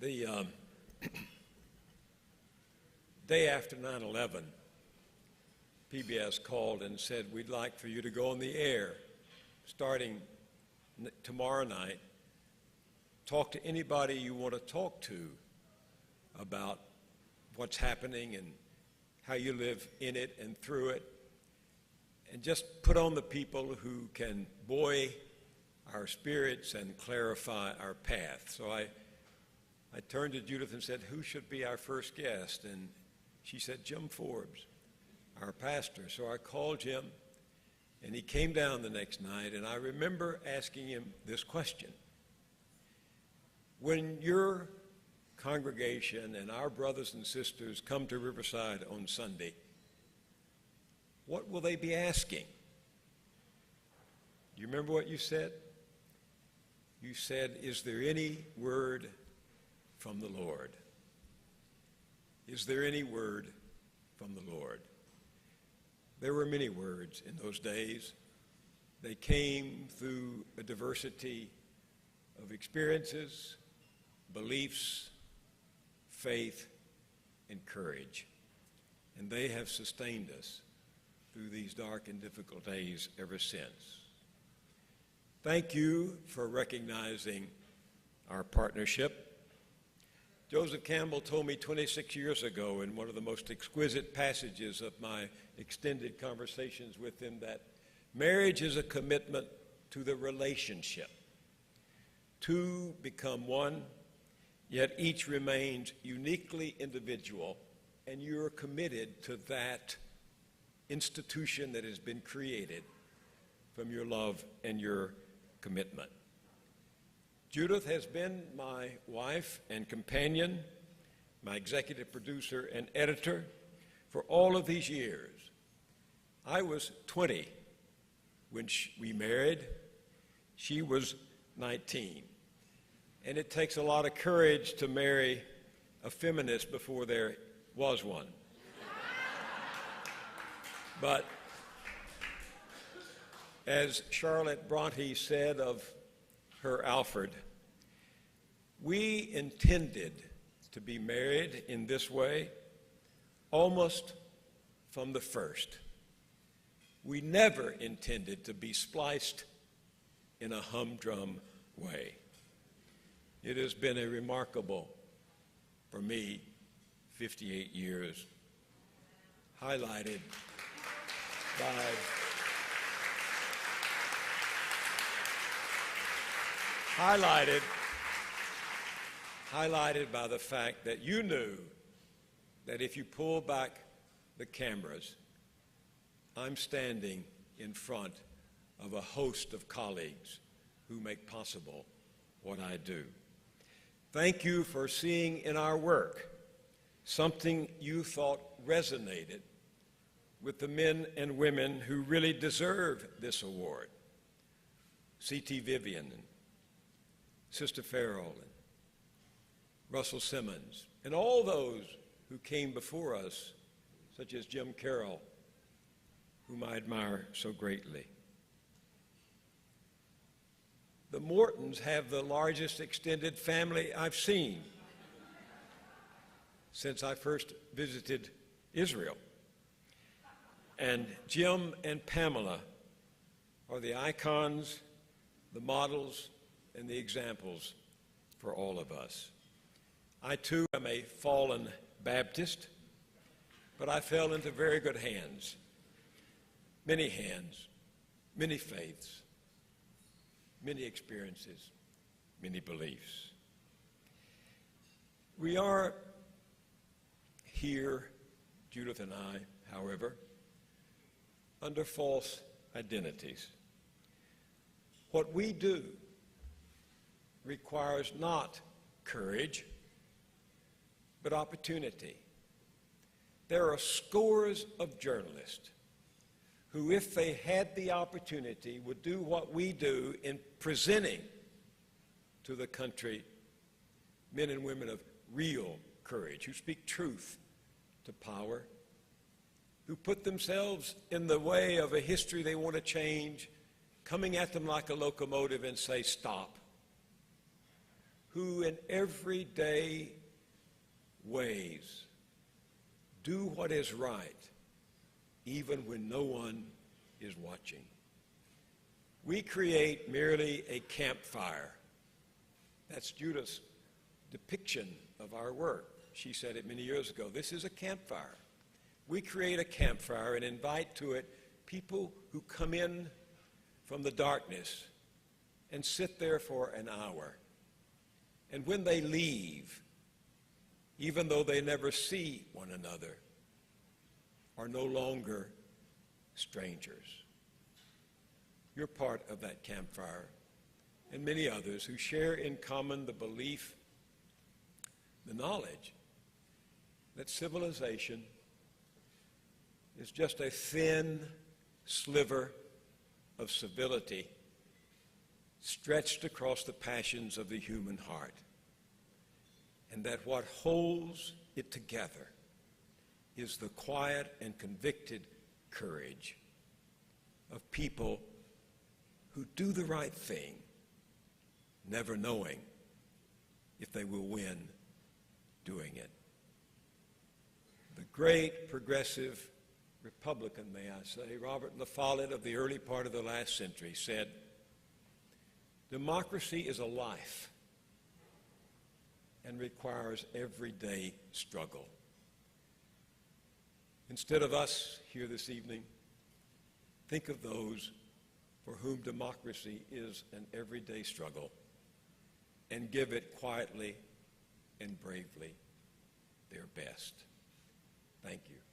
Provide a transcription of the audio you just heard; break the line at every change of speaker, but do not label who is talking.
The day after 9/11, PBS called and said, we'd like for you to go on the air starting tomorrow night. Talk to anybody you want to talk to about what's happening and how you live in it and through it. And just put on the people who can buoy our spirits and clarify our path. So I turned to Judith and said, who should be our first guest? And she said, Jim Forbes, our pastor. So I called Jim, and he came down the next night, and I remember asking him this question. When your congregation and our brothers and sisters come to Riverside on Sunday, what will they be asking? Do you remember what you said? You said, is there any word from the Lord? Is there any word from the Lord? There were many words in those days. They came through a diversity of experiences, beliefs, faith, and courage. And they have sustained us through these dark and difficult days ever since. Thank you for recognizing our partnership. Joseph Campbell told me 26 years ago in one of the most exquisite passages of my extended conversations with him that marriage is a commitment to the relationship. Two become one, yet each remains uniquely individual, and you're committed to that institution that has been created from your love and your commitment. Judith has been my wife and companion, my executive producer and editor for all of these years. I was 20 when we married. She was 19. And it takes a lot of courage to marry a feminist before there was one. But as Charlotte Bronte said of her Alfred, we intended to be married in this way almost from the first. We never intended to be spliced in a humdrum way. It has been a remarkable, for me, 58 years, highlighted by the fact that you knew that if you pull back the cameras, I'm standing in front of a host of colleagues who make possible what I do. Thank you for seeing in our work something you thought resonated with the men and women who really deserve this award. C.T. Vivian and Sister Farrell and Russell Simmons and all those who came before us, such as Jim Carroll, whom I admire so greatly. The Mortons have the largest extended family I've seen since I first visited Israel. And Jim and Pamela are the icons, the models, and the examples for all of us. I, too, am a fallen Baptist, but I fell into very good hands, many faiths, many experiences, many beliefs. We are here, Judith and I, however, under false identities. What we do requires not courage, but opportunity. There are scores of journalists who, if they had the opportunity, would do what we do in presenting to the country men and women of real courage, who speak truth to power, who put themselves in the way of a history they want to change, coming at them like a locomotive and say, stop, who in everyday ways do what is right, even when no one is watching. We create merely a campfire. That's Judith's depiction of our work. She said it many years ago. This is a campfire. We create a campfire and invite to it people who come in from the darkness and sit there for an hour. And when they leave, even though they never see one another, are no longer strangers. You're part of that campfire, and many others who share in common the belief, the knowledge, that civilization is just a thin sliver of civility stretched across the passions of the human heart, and that what holds it together is the quiet and convicted courage of people who do the right thing, never knowing if they will win doing it. The great progressive Republican, may I say, Robert La Follette of the early part of the last century said, "Democracy is a life and requires everyday struggle." Instead of us here this evening, think of those for whom democracy is an everyday struggle and give it quietly and bravely their best. Thank you.